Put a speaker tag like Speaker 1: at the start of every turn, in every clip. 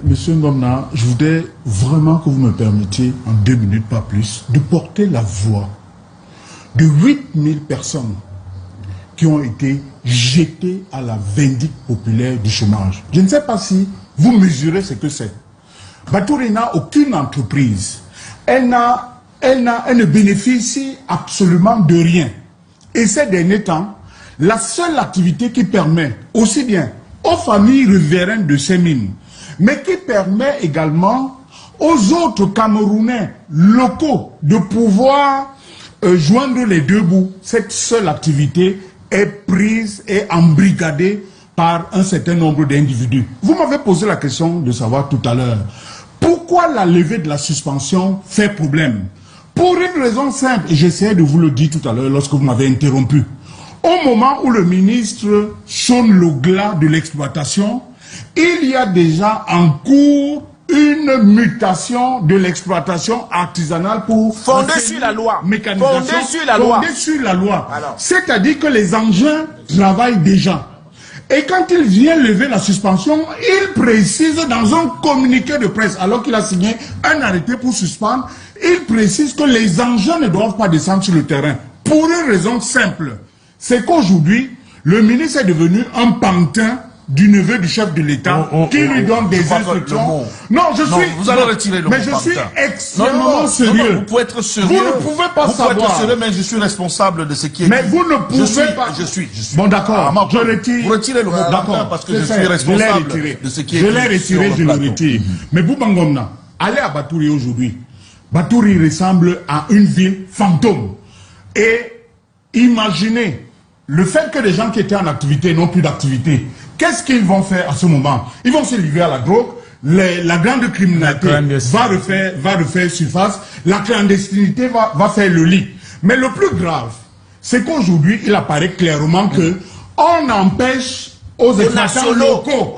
Speaker 1: Monsieur Ngomna, je voudrais vraiment que vous me permettiez, en 2 minutes, pas plus, de porter la voix de 8000 personnes qui ont été jetées à la vindicte populaire du chômage. Je ne sais pas si vous mesurez ce que c'est. Batouri n'a aucune entreprise. Elle ne bénéficie absolument de rien. Et ces derniers temps, la seule activité qui permet aussi bien aux familles riveraines de ces mines, mais qui permet également aux autres Camerounais locaux de pouvoir joindre les deux bouts. Cette seule activité est prise et embrigadée par un certain nombre d'individus. Vous m'avez posé la question de savoir tout à l'heure, pourquoi la levée de la suspension fait problème? Pour une raison simple, et j'essayais de vous le dire tout à l'heure lorsque vous m'avez interrompu. Au moment où le ministre sonne le glas de l'exploitation, il y a déjà en cours une mutation de l'exploitation artisanale pour
Speaker 2: fondée sur la loi.
Speaker 1: Fondée sur la loi. C'est-à-dire que les engins travaillent déjà. Et quand il vient lever la suspension, il précise dans un communiqué de presse, alors qu'il a signé un arrêté pour suspendre, il précise que les engins ne doivent pas descendre sur le terrain. Pour une raison simple, c'est qu'aujourd'hui, le ministre est devenu un pantin du neveu du chef de l'État qui lui donne des instructions. Non,
Speaker 3: vous allez retirer le mot.
Speaker 1: Mais je suis extrêmement sérieux.
Speaker 3: Vous pouvez être sérieux.
Speaker 1: Vous ne pouvez pas savoir.
Speaker 3: Vous pouvez être sérieux, mais je suis responsable de ce qui est.
Speaker 1: Mais vous ne pouvez pas.
Speaker 3: Je suis.
Speaker 1: Bon, d'accord. Je retire.
Speaker 3: Vous retirez le mot d'accord parce que je suis responsable de ce qui est.
Speaker 1: Je l'ai retiré, je le retire. Mais Boubangomna, allez à Batouri aujourd'hui. Batouri ressemble à une ville fantôme. Et imaginez le fait que les gens qui étaient en activité n'ont plus d'activité. Qu'est-ce qu'ils vont faire à ce moment? Ils vont se livrer à la drogue, la grande criminalité va refaire surface, la clandestinité va faire le lit. Mais le plus grave, c'est qu'aujourd'hui, il apparaît clairement que on empêche aux exploitants locaux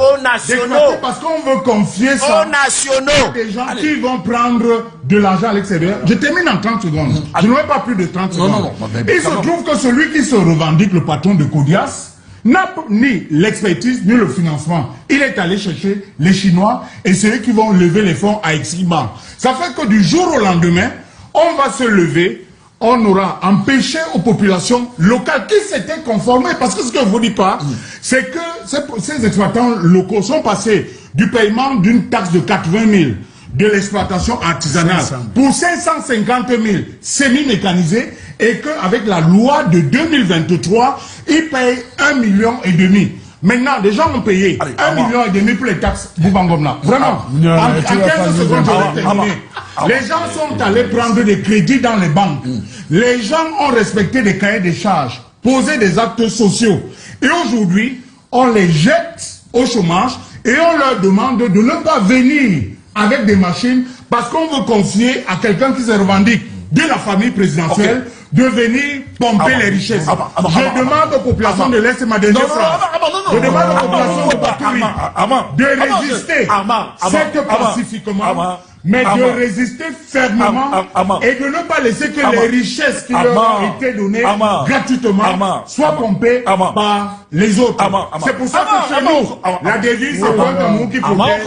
Speaker 1: parce qu'on veut confier ça à des gens qui vont prendre de l'argent à l'extérieur. Je termine en 30 secondes. Je n'aurai pas plus de 30 secondes. Il se trouve que celui qui se revendique le patron de Kodias n'a ni l'expertise ni le financement. Il est allé chercher les Chinois et ceux qui vont lever les fonds à Exiban. Ça fait que du jour au lendemain, on va se lever, on aura empêché aux populations locales qui s'étaient conformées. Parce que ce que je ne vous dis pas, c'est que ces exploitants locaux sont passés du paiement d'une taxe de 80 000 de l'exploitation artisanale pour 550 000 semi-mécanisés et qu'avec la loi de 2023, ils payent 1,5 million. Maintenant, les gens ont payé 1,5 million pour les taxes Boubangomna. Vraiment, en 15 secondes, je vais terminer. Les gens sont allés prendre des crédits dans les banques. Les gens ont respecté des cahiers de charges, posé des actes sociaux. Et aujourd'hui, on les jette au chômage et on leur demande de ne pas venir avec des machines parce qu'on veut confier à quelqu'un qui se revendique de la famille présidentielle de venir pomper les richesses. Je demande aux populations de l'Est, ma dernière phrase. Je demande aux populations de Batouri de résister, certes pacifiquement, mais de résister fermement et de ne pas laisser que les richesses qui leur ont été données gratuitement soient pompées par les autres. C'est pour ça que chez nous, la devise, c'est un Cameroun qui protège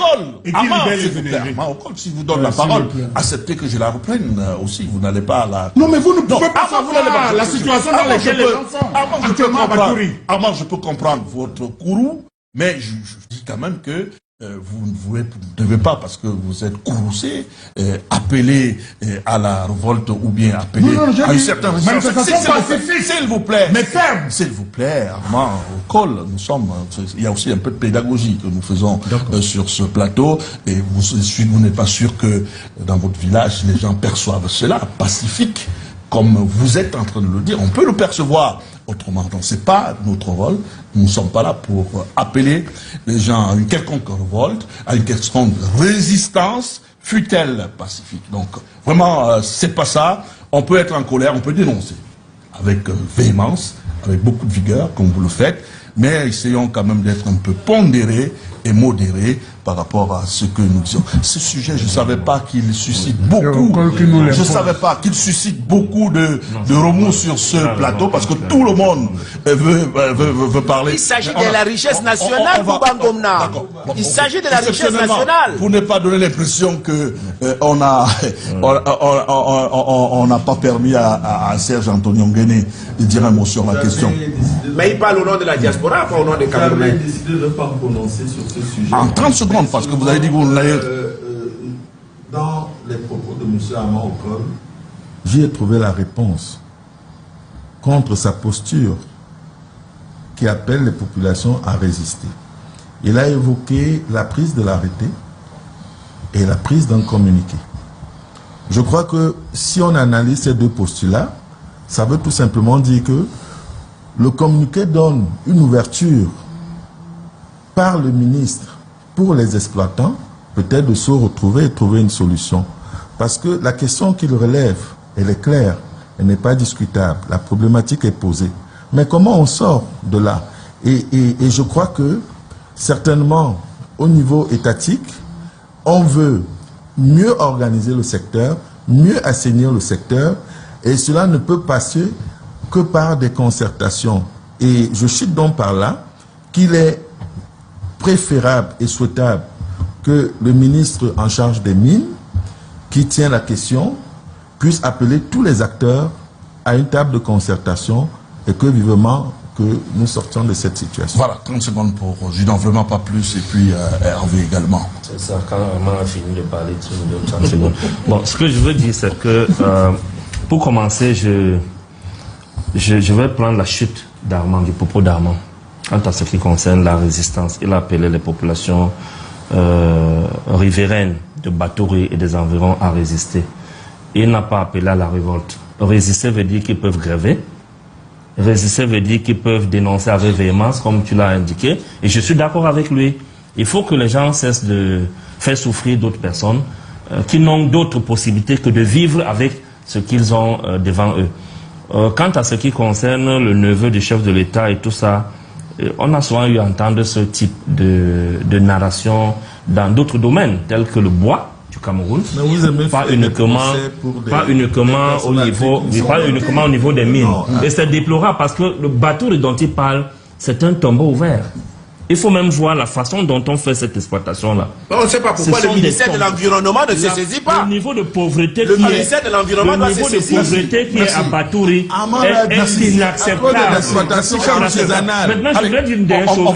Speaker 1: et qui libère les énergies.
Speaker 3: Si je vous donne la parole, acceptez que je la reprenne aussi. Vous n'allez pas la...
Speaker 1: Non, mais vous ne pouvez pas savoir la situation dans laquelle les gens sont actuellement à Batouri.
Speaker 3: Je peux comprendre votre courroux, mais je dis quand même que vous ne devez pas, parce que vous êtes courroucé, appeler à la révolte ou bien appeler à une certaine manifestation pacifique. S'il vous plaît.
Speaker 1: Mais ferme.
Speaker 3: S'il vous plaît, Armand, au col, il y a aussi un peu de pédagogie que nous faisons sur ce plateau, et vous n'êtes pas sûr que dans votre village, les gens perçoivent cela, pacifique, comme vous êtes en train de le dire. On peut le percevoir autrement. Donc c'est pas notre rôle. Nous ne sommes pas là pour appeler les gens à une quelconque révolte, à une quelconque résistance, fût-elle pacifique. Donc vraiment, c'est pas ça. On peut être en colère, on peut dénoncer avec véhémence, avec beaucoup de vigueur, comme vous le faites, mais essayons quand même d'être un peu pondérés et modérés par rapport à ce que nous disons. Ce sujet, je ne savais pas qu'il suscite beaucoup. Je ne savais pas qu'il suscite beaucoup de remous sur ce plateau, parce que tout le monde veut parler.
Speaker 2: Il s'agit de la richesse nationale, Bouba Ngomna. Il s'agit de la richesse nationale.
Speaker 3: Pour ne pas donner l'impression que on n'a pas permis à Serge Antonio Nguéné de dire un mot sur la question.
Speaker 2: Mais il parle au nom de la diaspora, pas au nom des Camerounais.
Speaker 4: Vous avez décidé de ne pas prononcer sur ce sujet.
Speaker 3: En 30 secondes, parce que vous avez dit que vous n'allez...
Speaker 4: Dans les propos de M. Amar Okol, j'y ai trouvé la réponse contre sa posture qui appelle les populations à résister. Il a évoqué la prise de l'arrêté et la prise d'un communiqué. Je crois que si on analyse ces deux postulats, ça veut tout simplement dire que le communiqué donne une ouverture par le ministre pour les exploitants, peut-être de se retrouver et trouver une solution. Parce que la question qu'il relève, elle est claire, elle n'est pas discutable, la problématique est posée. Mais comment on sort de là? Et je crois que, certainement, au niveau étatique, on veut mieux organiser le secteur, mieux assainir le secteur, et cela ne peut passer que par des concertations. Et je cite donc par là qu'il est préférable et souhaitable que le ministre en charge des mines, qui tient la question, puisse appeler tous les acteurs à une table de concertation et que vivement que nous sortions de cette situation.
Speaker 3: Voilà, 30 secondes pour je n'en vraiment pas plus, et puis Hervé également.
Speaker 5: C'est ça, quand Armand a fini de parler, tu me donnes 30 secondes. Bon, ce que je veux dire, c'est que, pour commencer, je vais prendre la chute d'Armand, du propos d'Armand, quant à ce qui concerne la résistance. Il a appelé les populations riveraines de Batouri et des environs à résister. Il n'a pas appelé à la révolte. Résister veut dire qu'ils peuvent gréver. Résister veut dire qu'ils peuvent dénoncer avec véhémence, comme tu l'as indiqué. Et je suis d'accord avec lui. Il faut que les gens cessent de faire souffrir d'autres personnes qui n'ont d'autres possibilités que de vivre avec ce qu'ils ont devant eux. Quant à ce qui concerne le neveu du chef de l'État et tout ça, on a souvent eu à entendre ce type de narration dans d'autres domaines, tels que le bois du Cameroun, pas uniquement au niveau des mines. Et c'est déplorable parce que le bateau dont il parle, c'est un tombeau ouvert. Il faut même voir la façon dont on fait cette exploitation-là.
Speaker 2: On ne sait pas pourquoi le ministère de l'Environnement ne se saisit pas.
Speaker 5: Le niveau de pauvreté
Speaker 2: qui
Speaker 5: est à Batouri est inacceptable. Maintenant, je voudrais dire une dernière chose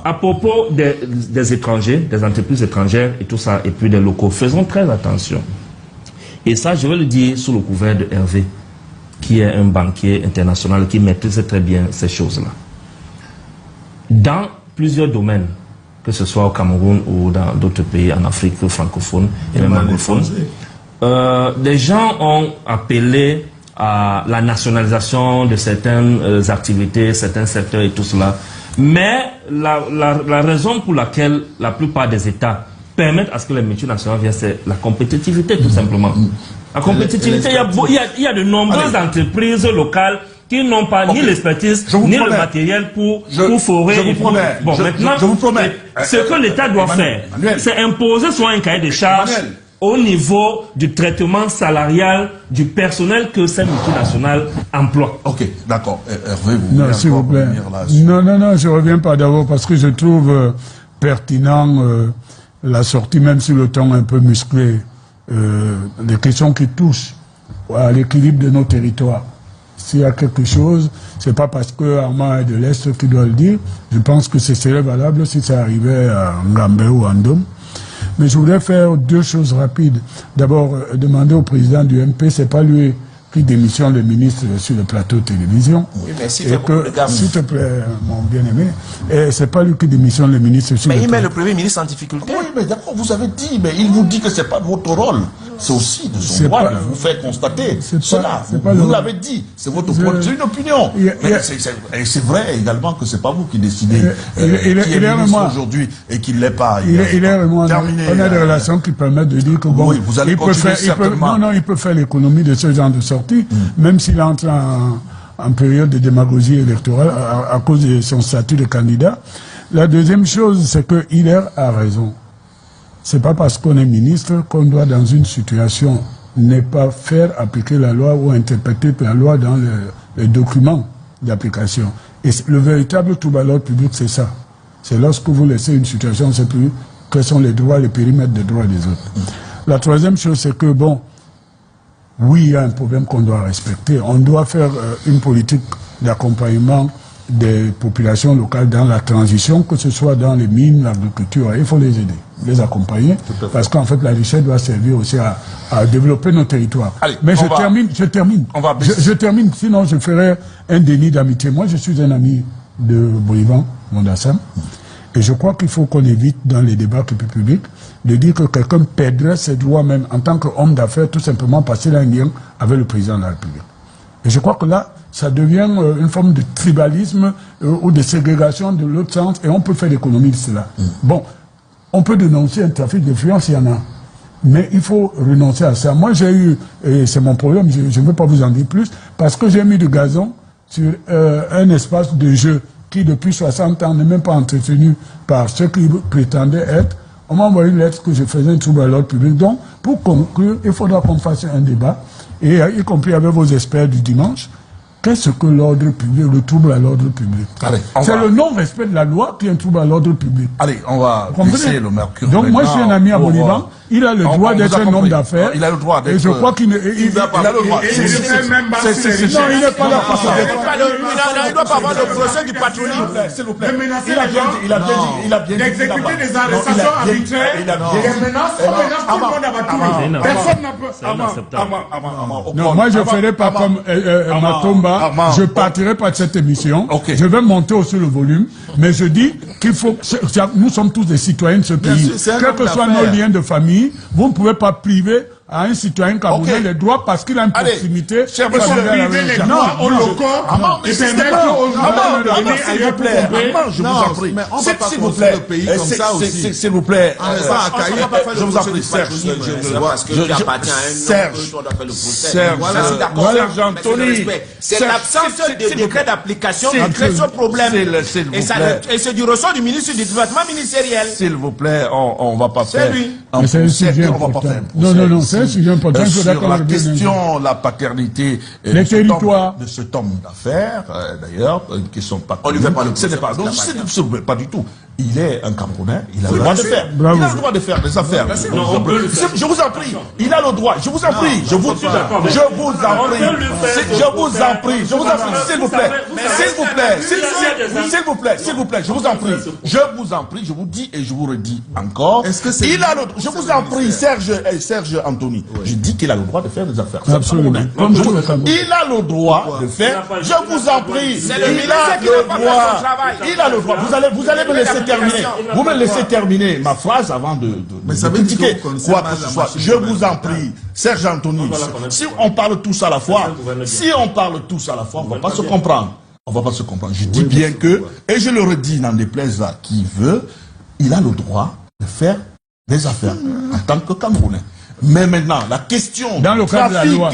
Speaker 5: à propos des étrangers, des entreprises étrangères et tout ça, et puis des locaux. Faisons très attention. Et ça, je vais le dire sous le couvert de Hervé, qui est un banquier international qui maîtrise très bien ces choses-là. Dans plusieurs domaines, que ce soit au Cameroun ou dans d'autres pays en Afrique francophone et même anglophone, des gens ont appelé à la nationalisation de certaines activités, certains secteurs et tout cela. Mais la raison pour laquelle la plupart des États permettent à ce que les multinationales viennent, c'est la compétitivité tout simplement. La compétitivité, il y a de nombreuses entreprises locales qui n'ont pas ni l'expertise, ni le matériel pour forer.
Speaker 3: Je vous promets.
Speaker 5: Bon, maintenant,
Speaker 3: je vous promets.
Speaker 5: Ce que l'État doit faire, c'est imposer soit un cahier de charges au niveau du traitement salarial du personnel que ces multinationales emploient.
Speaker 3: Ok, d'accord. Hervé, vous
Speaker 6: non, s'il vous plaît. Non, je reviens pas d'abord parce que je trouve pertinent la sortie, même sur le ton un peu musclé, des questions qui touchent à l'équilibre de nos territoires. S'il y a quelque chose, c'est pas parce que Armand est de l'Est qui doit le dire. Je pense que ce serait valable si ça arrivait à Ngambé ou à Ndom. Mais je voudrais faire deux choses rapides. D'abord, demander au président du MP, c'est pas lui qui démissionne le ministre sur le plateau de télévision.
Speaker 2: Oui, mais s'il
Speaker 6: te plaît, mon bien-aimé, c'est pas lui qui démissionne le ministre sur
Speaker 2: le plateau. Mais il met le Premier ministre en difficulté.
Speaker 3: Oui, mais d'accord, vous avez dit, mais il vous dit que c'est pas votre rôle. C'est aussi de son droit de vous faire constater cela. Vous l'avez dit, c'est votre point, c'est une opinion. Et c'est vrai également que c'est pas vous qui décidez qui est ministre aujourd'hui et qui ne l'est pas.
Speaker 6: On a des relations qui permettent de dire que bon,
Speaker 3: oui, vous allez continuer certainement.
Speaker 6: Il peut faire l'économie de ce genre de sortie, même s'il entre en période de démagogie électorale à cause de son statut de candidat. La deuxième chose, c'est que Hilaire a raison. C'est pas parce qu'on est ministre qu'on doit, dans une situation, ne pas faire appliquer la loi ou interpréter la loi dans les documents d'application. Et le véritable trouble à l'ordre public, c'est ça. C'est lorsque vous laissez une situation, on ne sait plus quels sont les droits, les périmètres des droits des autres. La troisième chose, c'est que, bon, oui, il y a un problème qu'on doit respecter. On doit faire une politique d'accompagnement des populations locales dans la transition, que ce soit dans les mines, l'agriculture. Il faut les aider, les accompagner, parce qu'en fait, la richesse doit servir aussi à développer nos territoires. Allez, mais je termine, sinon je ferai un déni d'amitié. Moi, je suis un ami de Bolivan Mondassam, et je crois qu'il faut qu'on évite dans les débats publics de dire que quelqu'un perdrait ses droits même en tant qu'homme d'affaires, tout simplement parce qu'il a un lien avec le président de la République. Et je crois que là, ça devient une forme de tribalisme ou de ségrégation de l'autre sens, et on peut faire l'économie de cela. Bon, on peut dénoncer un trafic d'influence, il y en a. Mais il faut renoncer à ça. Moi, j'ai eu, et c'est mon problème, je ne veux pas vous en dire plus, parce que j'ai mis du gazon sur un espace de jeu qui, depuis 60 ans, n'est même pas entretenu par ceux qui prétendaient être. On m'a envoyé une lettre que je faisais un trouble à l'ordre public. Donc, pour conclure, il faudra qu'on fasse un débat, et y compris avec vos experts du dimanche. Qu'est-ce que l'ordre public, le trouble à l'ordre public? C'est le non-respect de la loi qui est un trouble à l'ordre public.
Speaker 3: Allez, on va baisser le mercure.
Speaker 6: Donc moi, je suis un ami à Bolivan. Il a le droit d'être un homme d'affaires.
Speaker 3: Il a le droit d'être...
Speaker 6: Et je crois qu'il...
Speaker 3: Il a le droit.
Speaker 1: Non,
Speaker 6: il n'est pas là.
Speaker 2: Il ne doit pas avoir le procès du patronyme.
Speaker 3: S'il vous plaît.
Speaker 1: Il a bien dit d'exécuter des arrestations arbitraires. Des menaces, tout le monde a battu. Personne n'a pas...
Speaker 5: C'est inacceptable.
Speaker 6: Non, moi, je ne ferai pas comme Matomba. Je partirai pas de cette émission. Je vais monter aussi le volume. Mais je dis qu'il faut... Nous sommes tous des citoyens de ce pays. Quels que soient nos liens de famille, vous ne pouvez pas priver à un citoyen camerounais les droits parce qu'il a une proximité.
Speaker 1: Cher monsieur, priver les droits aux locaux et permettre aux gens de venir ailleurs pour compter.
Speaker 3: Je vous en prie.
Speaker 4: Mais on ne va pas construire le pays comme ça aussi.
Speaker 3: S'il vous plaît.
Speaker 4: Je vous en prie, Serge.
Speaker 2: Parce que tu appartiens à un homme, on doit faire le procès.
Speaker 3: Voilà,
Speaker 2: c'est d'accord.
Speaker 3: Serge Anthony.
Speaker 2: C'est l'absence de décret d'application qui crée ce problème. Et c'est du ressort du ministre du département ministériel.
Speaker 3: S'il vous plaît, on ne va pas faire.
Speaker 2: C'est lui.
Speaker 6: C'est un sujet important. Non, c'est un sujet important.
Speaker 3: Sur la question, la paternité
Speaker 6: les territoires
Speaker 3: de cet homme d'affaires, d'ailleurs, une question pas.
Speaker 2: On lui fait pas le
Speaker 3: Ce n'est pas. Non, pas du tout. Il est un Camerounais, il a le droit de faire.
Speaker 6: Bravo.
Speaker 3: Il a le droit de faire des affaires. Je vous en prie, il a le droit. Je vous en prie, je vous en prie, s'il vous plaît, s'il vous plaît, je vous en prie, je vous dis et je vous redis encore. Il a le droit. Je vous en prie, Serge Anthony. Je dis qu'il a le droit de faire des affaires.
Speaker 6: Absolument.
Speaker 3: Il a le droit de faire. Je vous en prie. Il a le droit. Vous allez me laisser terminer. Vous me laissez terminer ma phrase avant de critiquer quoi que ce soit. Je vous en prie, Serge Anthony. Si on parle tous à la fois, on ne va pas se comprendre. On va pas se comprendre. Je dis bien que, et je le redis, n'en déplaise à qui veut, il a le droit de faire des affaires en tant que Camerounais. Mais maintenant, la question
Speaker 6: dans le cadre de la loi,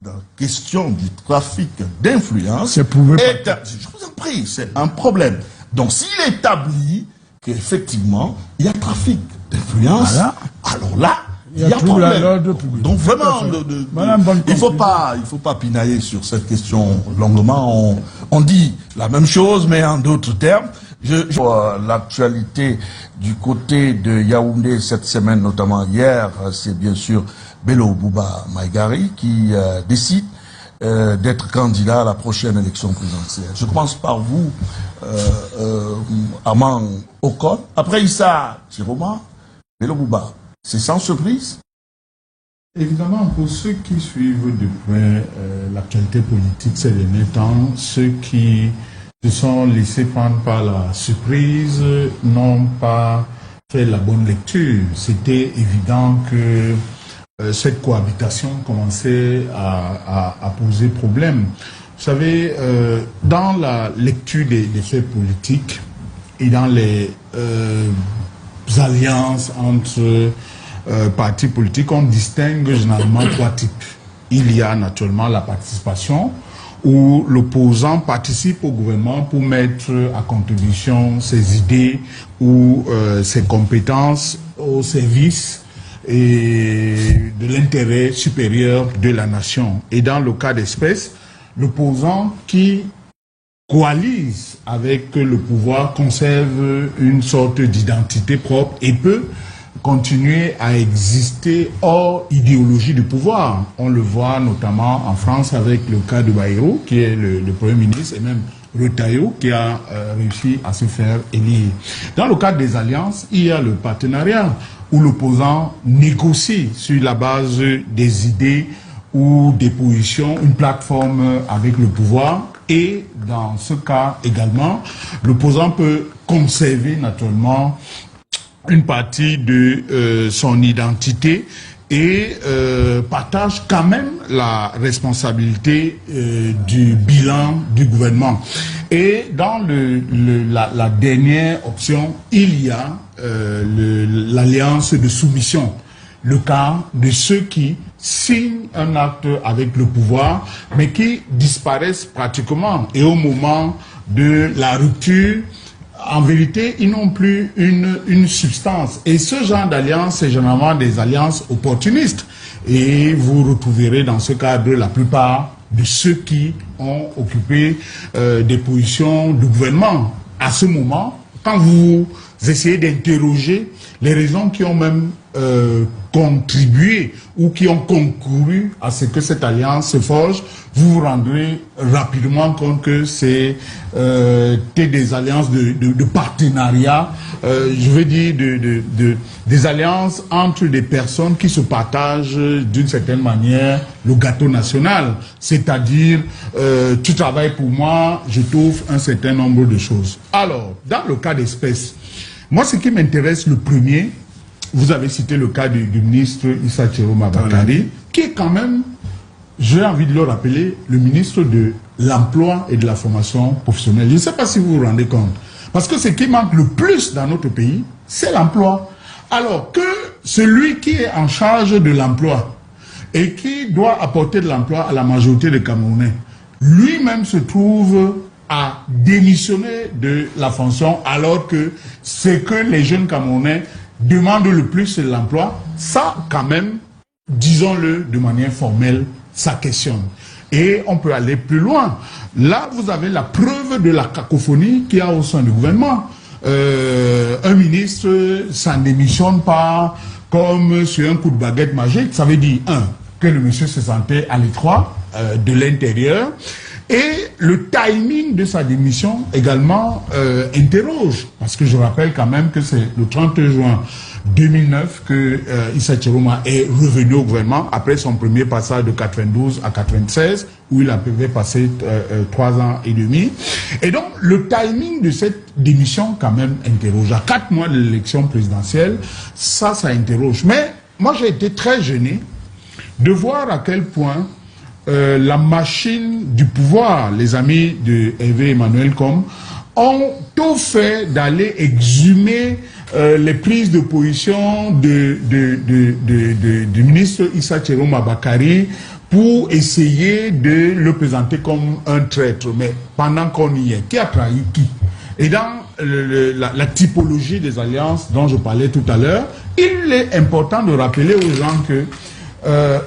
Speaker 3: la question du trafic d'influence,
Speaker 6: je vous
Speaker 3: en prie, c'est un problème. Donc, s'il établit qu'effectivement, il y a trafic d'influence, alors là, il y a problème. Donc vraiment, il faut pas pinailler sur cette question longuement. On dit la même chose, mais en d'autres termes. L'actualité du côté de Yaoundé cette semaine, notamment hier, c'est bien sûr Bello Bouba Maïgari qui décide d'être candidat à la prochaine élection présidentielle. Je commence par vous, Armand Okon. Après Issa Chiroma, Bello Bouba. C'est sans surprise?
Speaker 1: Évidemment, pour ceux qui suivent de près l'actualité politique ces derniers temps, ceux qui se sont laissés prendre par la surprise n'ont pas fait la bonne lecture. C'était évident que cette cohabitation commençait à poser problème. Vous savez, dans la lecture des faits politiques et dans les alliances entre partis politiques, on distingue généralement trois types. Il y a naturellement la participation où l'opposant participe au gouvernement pour mettre à contribution ses idées ou ses compétences au service et de l'intérêt supérieur de la nation. Et dans le cas d'espèce, l'opposant qui coalise avec le pouvoir conserve une sorte d'identité propre et peut continuer à exister hors idéologie du pouvoir. On le voit notamment en France avec le cas de Bayrou, qui est le Premier ministre, et même Retailleau, qui a réussi à se faire élire. Dans le cadre des alliances, il y a le partenariat, où l'opposant négocie sur la base des idées ou des positions, une plateforme avec le pouvoir. Et dans ce cas également, l'opposant peut conserver naturellement une partie de son identité et partage quand même la responsabilité du bilan du gouvernement. Et dans la dernière option, il y a l'alliance de soumission, le cas de ceux qui signent un acte avec le pouvoir, mais qui disparaissent pratiquement. Et au moment de la rupture, en vérité, ils n'ont plus une substance. Et ce genre d'alliance, c'est généralement des alliances opportunistes. Et vous retrouverez dans ce cadre la plupart de ceux qui ont occupé des positions de gouvernement. À ce moment, quand vous essayez d'interroger les raisons qui ont même contribué ou qui ont concouru à ce que cette alliance se forge, vous vous rendrez rapidement compte que c'est des alliances de partenariat, je veux dire des alliances entre des personnes qui se partagent d'une certaine manière le gâteau national, c'est-à-dire tu travailles pour moi, je t'offre un certain nombre de choses. Alors, dans le cas d'espèce, moi ce qui m'intéresse le premier, vous avez cité le cas du ministre Issa Chiroma Bakari, qui est quand même, j'ai envie de le rappeler, le ministre de l'Emploi et de la Formation professionnelle. Je ne sais pas si vous vous rendez compte. Parce que ce qui manque le plus dans notre pays, c'est l'emploi. Alors que celui qui est en charge de l'emploi et qui doit apporter de l'emploi à la majorité des Camerounais, lui-même se trouve à démissionner de la fonction alors que ce que les jeunes Camerounais demande le plus, c'est l'emploi. Ça, quand même, disons-le de manière formelle, ça questionne. Et on peut aller plus loin. Là, vous avez la preuve de la cacophonie qu'il y a au sein du gouvernement. Un ministre, ça ne démissionne pas comme sur un coup de baguette magique. Ça veut dire, que le monsieur se sentait à l'étroit de l'intérieur. Et le timing de sa démission également interroge, parce que je rappelle quand même que c'est le 30 juin 2009 que Issa Chiroma est revenu au gouvernement après son premier passage de 92 à 96, où il avait passé 3 ans et demi. Et donc le timing de cette démission quand même interroge. À 4 mois de l'élection présidentielle, ça interroge. Mais moi j'ai été très gêné de voir à quel point la machine du pouvoir, les amis de Hervé Emmanuel Com, ont tout fait d'aller exhumer les prises de position du ministre Issa Chiroma Bakari pour essayer de le présenter comme un traître. Mais pendant qu'on y est, qui a trahi qui? Et dans la typologie des alliances dont je parlais tout à l'heure, il est important de rappeler aux gens que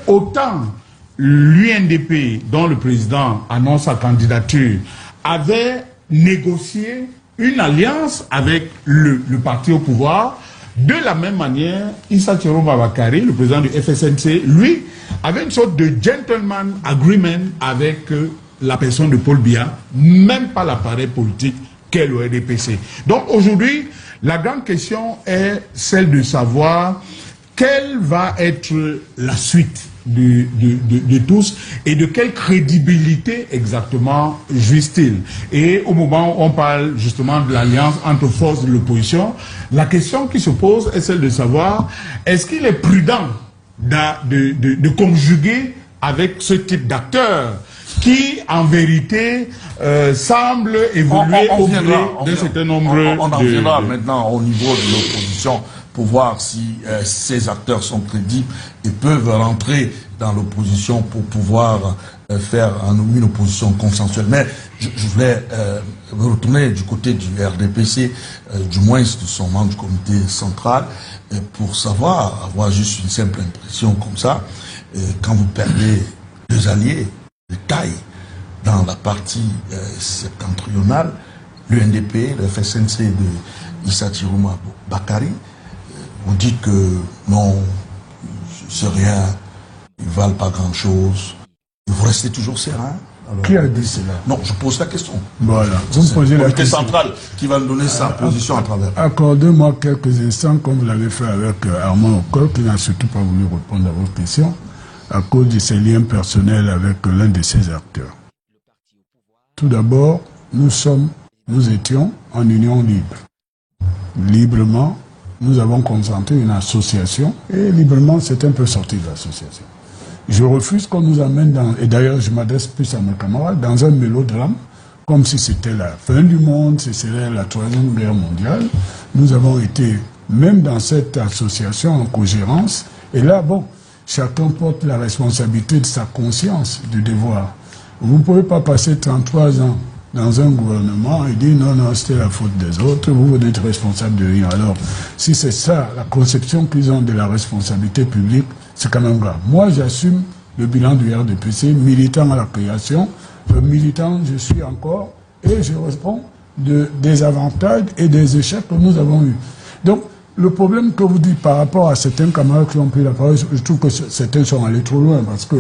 Speaker 1: autant l'UNDP, dont le président annonce sa candidature, avait négocié une alliance avec le parti au pouvoir, de la même manière, Issa Chiroma Bakari, le président du FSNC, lui, avait une sorte de gentleman agreement avec la personne de Paul Biya, même pas l'appareil politique qu'est le RDPC. Donc aujourd'hui, la grande question est celle de savoir quelle va être la suite de tous et de quelle crédibilité exactement jouissent-ils. Et au moment où on parle justement de l'alliance entre forces de l'opposition, la question qui se pose est celle de savoir est-ce qu'il est prudent de conjuguer avec ce type d'acteurs qui en vérité semble évoluer au gré d'un certain nombre
Speaker 3: on en reviendra maintenant au niveau de l'opposition. pour voir si ces acteurs sont crédibles et peuvent rentrer dans l'opposition pour pouvoir faire une opposition consensuelle. Mais je voulais me retourner du côté du RDPC, du moins de son membre du comité central, pour savoir, avoir juste une simple impression comme ça, quand vous perdez 2 alliés de taille dans la partie septentrionale, l'UNDP, le FSNC de Issa Chirouma Bakari, vous dites que non, c'est rien, ils ne valent pas grand-chose. Vous restez toujours serein. Alors,
Speaker 6: qui a dit cela?
Speaker 3: Non, je pose la question.
Speaker 6: Voilà, vous me posez la question.
Speaker 3: Le comité central qui va nous donner sa position à travers.
Speaker 6: Accordez-moi quelques instants, comme vous l'avez fait avec Armand Okol, qui n'a surtout pas voulu répondre à votre question, à cause de ses liens personnels avec l'un de ses acteurs. Tout d'abord, nous étions en union libre. Librement, nous avons consenté une association, et librement, c'est un peu sorti de l'association. Je refuse qu'on nous amène dans, et d'ailleurs je m'adresse plus à mes camarades, dans un mélodrame, comme si c'était la fin du monde, si c'était la 3e guerre mondiale. Nous avons été, même dans cette association, en cogérance, et là, bon, chacun porte la responsabilité de sa conscience, du devoir. Vous ne pouvez pas passer 33 ans dans un gouvernement et dire non, non, c'était la faute des autres, vous n'êtes responsable de rien. Alors, si c'est ça, la conception qu'ils ont de la responsabilité publique, c'est quand même grave. Moi, j'assume le bilan du RDPC, militant à la création, militant, je suis encore, et je réponds des avantages et des échecs que nous avons eus. Donc, le problème que vous dites par rapport à certains camarades qui ont pris la parole, je trouve que certains sont allés trop loin, parce que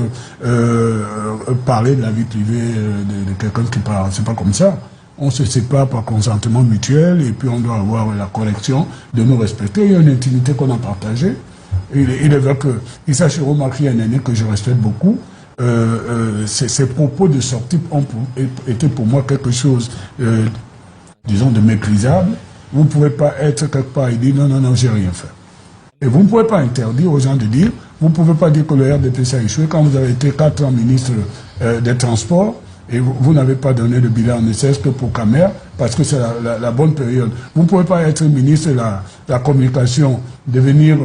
Speaker 6: parler de la vie privée de quelqu'un qui parle, c'est pas comme ça. On se sépare par consentement mutuel, et puis on doit avoir la correction de nous respecter. Il y a une intimité qu'on a partagée. Il est vrai que Issa Chirouma, qui est un aîné que je respecte beaucoup, ses propos de sortie ont été pour moi quelque chose, disons, de méprisable. Vous ne pouvez pas être quelque part et dire non, non, non, j'ai rien fait. Et vous ne pouvez pas interdire aux gens de dire, vous ne pouvez pas dire que le RDPC a échoué quand vous avez été 4 ans ministre des Transports et vous n'avez pas donné de bilan, ne serait-ce que pour Camer, parce que c'est la bonne période. Vous ne pouvez pas être ministre de la communication, de venir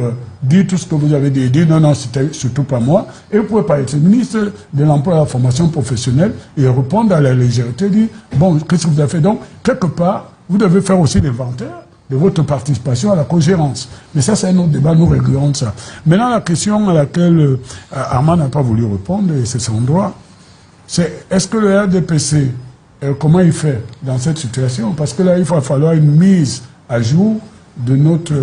Speaker 6: dire tout ce que vous avez dit, et dire non, non, c'était surtout pas moi. Et vous ne pouvez pas être ministre de l'emploi et de la formation professionnelle et répondre à la légèreté, dire bon, qu'est-ce que vous avez fait? Donc, quelque part, vous devez faire aussi l'inventaire de votre participation à la cogérance. Mais ça, c'est un autre débat, nous réglerons ça. Maintenant, la question à laquelle Armand n'a pas voulu répondre, et c'est son droit, c'est est-ce que le RDPC, comment il fait dans cette situation? Parce que là, il va falloir une mise à jour de notre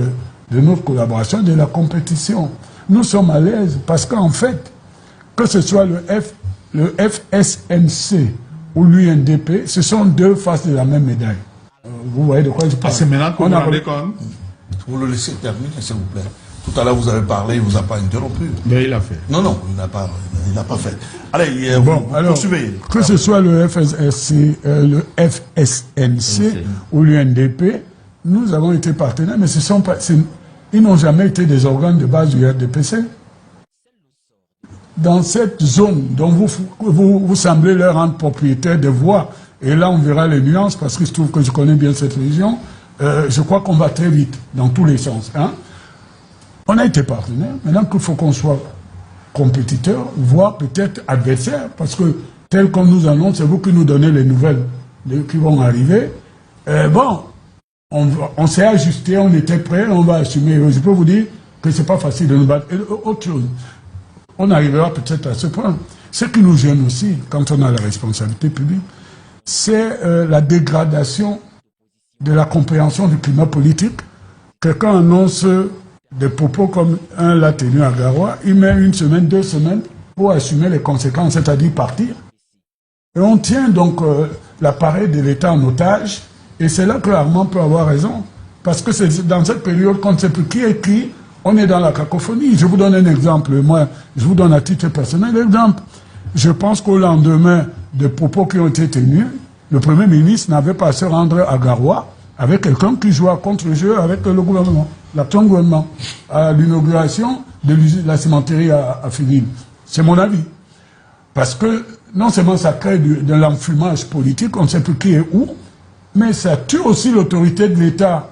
Speaker 6: collaboration, de la compétition. Nous sommes à l'aise parce qu'en fait, que ce soit le FSNC ou l'UNDP, ce sont 2 faces de la même médaille. Vous voyez de quoi je parle?
Speaker 1: C'est maintenant qu'on a parlé quand même.
Speaker 3: Vous le laissez terminer, s'il vous plaît. Tout à l'heure, vous avez parlé, il ne vous a pas interrompu.
Speaker 1: Mais il a fait.
Speaker 3: Non, non, il n'a pas fait. Allez,
Speaker 6: bon, alors,
Speaker 3: poursuivez.
Speaker 6: Que ce soit le FSNC ou l'UNDP, nous avons été partenaires, mais ils n'ont jamais été des organes de base du RDPC. Dans cette zone dont vous semblez leur rendre propriétaire de voix, et là on verra les nuances, parce qu'il se trouve que je connais bien cette région, je crois qu'on va très vite, dans tous les sens. Hein? On a été partenaires, maintenant qu'il faut qu'on soit compétiteurs, voire peut-être adversaires, parce que tel qu'on nous annonce, c'est vous qui nous donnez les nouvelles qui vont arriver. Bon, on s'est ajusté, on était prêts, on va assumer. Je peux vous dire que c'est pas facile de nous battre. Et autre chose, on arrivera peut-être à ce point. Ce qui nous gêne aussi, quand on a la responsabilité publique, c'est la dégradation de la compréhension du climat politique. Quelqu'un annonce des propos comme un l'a tenu à Garoua, il met 1 semaine, 2 semaines pour assumer les conséquences, c'est-à-dire partir. Et on tient donc l'appareil de l'État en otage, et c'est là que Armand peut avoir raison. Parce que c'est dans cette période qu'on ne sait plus qui est qui, on est dans la cacophonie. Je vous donne un exemple, moi, je vous donne à titre personnel l'exemple. Je pense qu'au lendemain des propos qui ont été tenus, le Premier ministre n'avait pas à se rendre à Garoua avec quelqu'un qui jouait à contre-jeu avec le gouvernement, l'actuel gouvernement, à l'inauguration de la cimenterie à Figuine. C'est mon avis. Parce que non seulement ça crée de l'enfumage politique, on ne sait plus qui est où, mais ça tue aussi l'autorité de l'État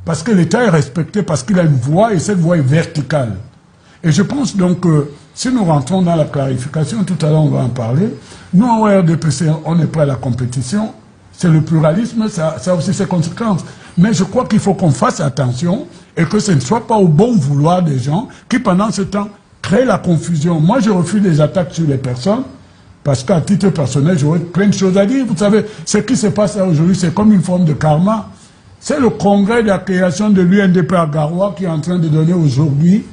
Speaker 6: parce que l'État est respecté, parce qu'il a une voix, et cette voix est verticale. Et je pense donc que si nous rentrons dans la clarification, tout à l'heure on va en parler, nous en RDPC, on est prêt à la compétition, c'est le pluralisme, ça a aussi ses conséquences. Mais je crois qu'il faut qu'on fasse attention et que ce ne soit pas au bon vouloir des gens qui pendant ce temps créent la confusion. Moi je refuse les attaques sur les personnes, parce qu'à titre personnel, j'aurais plein de choses à dire. Vous savez, ce qui se passe là aujourd'hui, c'est comme une forme de karma. C'est le congrès de la création de l'UNDP à Garoua qui est en train de donner aujourd'hui,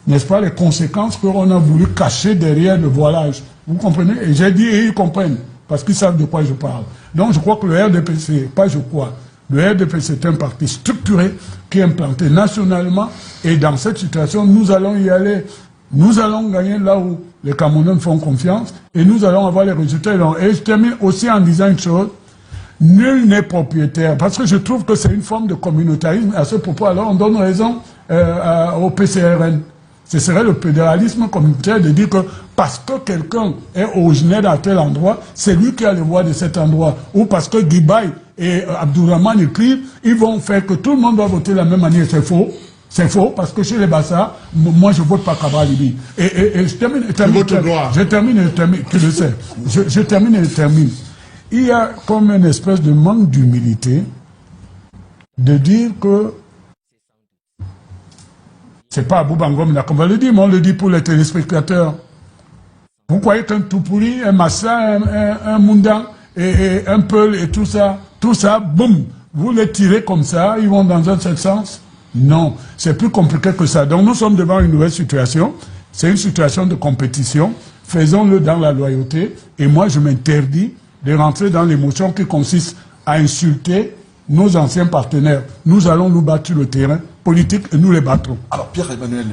Speaker 6: n'est-ce pas, les conséquences qu'on a voulu cacher derrière le voilage. Vous comprenez? Et j'ai dit, et ils comprennent, parce qu'ils savent de quoi je parle. Donc je crois que le RDPC, pas je crois, le RDPC c'est un parti structuré qui est implanté nationalement, et dans cette situation, nous allons y aller. Nous allons gagner là où les Camerounais me font confiance, et nous allons avoir les résultats. Et je termine aussi en disant une chose, nul n'est propriétaire, parce que je trouve que c'est une forme de communautarisme. À ce propos, alors on donne raison au PCRN. Ce serait le fédéralisme communautaire de dire que parce que quelqu'un est originaire à tel endroit, c'est lui qui a le voix de cet endroit. Ou parce que Guibaï et Abdourahmane écrivent, ils vont faire que tout le monde doit voter de la même manière. C'est faux. C'est faux, parce que chez les Bassa, moi je vote pas Kabalibi. Et je termine, je termine, tu le sais. Je termine et je termine. Il y a comme une espèce de manque d'humilité de dire que c'est pas Abou Bangom qu'on va le dire, mais on le dit pour les téléspectateurs. Vous croyez qu'un Toupouri, un Massa, un Munda, et un Peul et tout ça, boum, vous les tirez comme ça, ils vont dans un seul sens? Non, c'est plus compliqué que ça. Donc nous sommes devant une nouvelle situation, c'est une situation de compétition, faisons-le dans la loyauté, et moi je m'interdis de rentrer dans l'émotion qui consiste à insulter nos anciens partenaires. Nous allons nous battre sur le terrain politique et nous les battrons.
Speaker 3: Alors Pierre-Emmanuel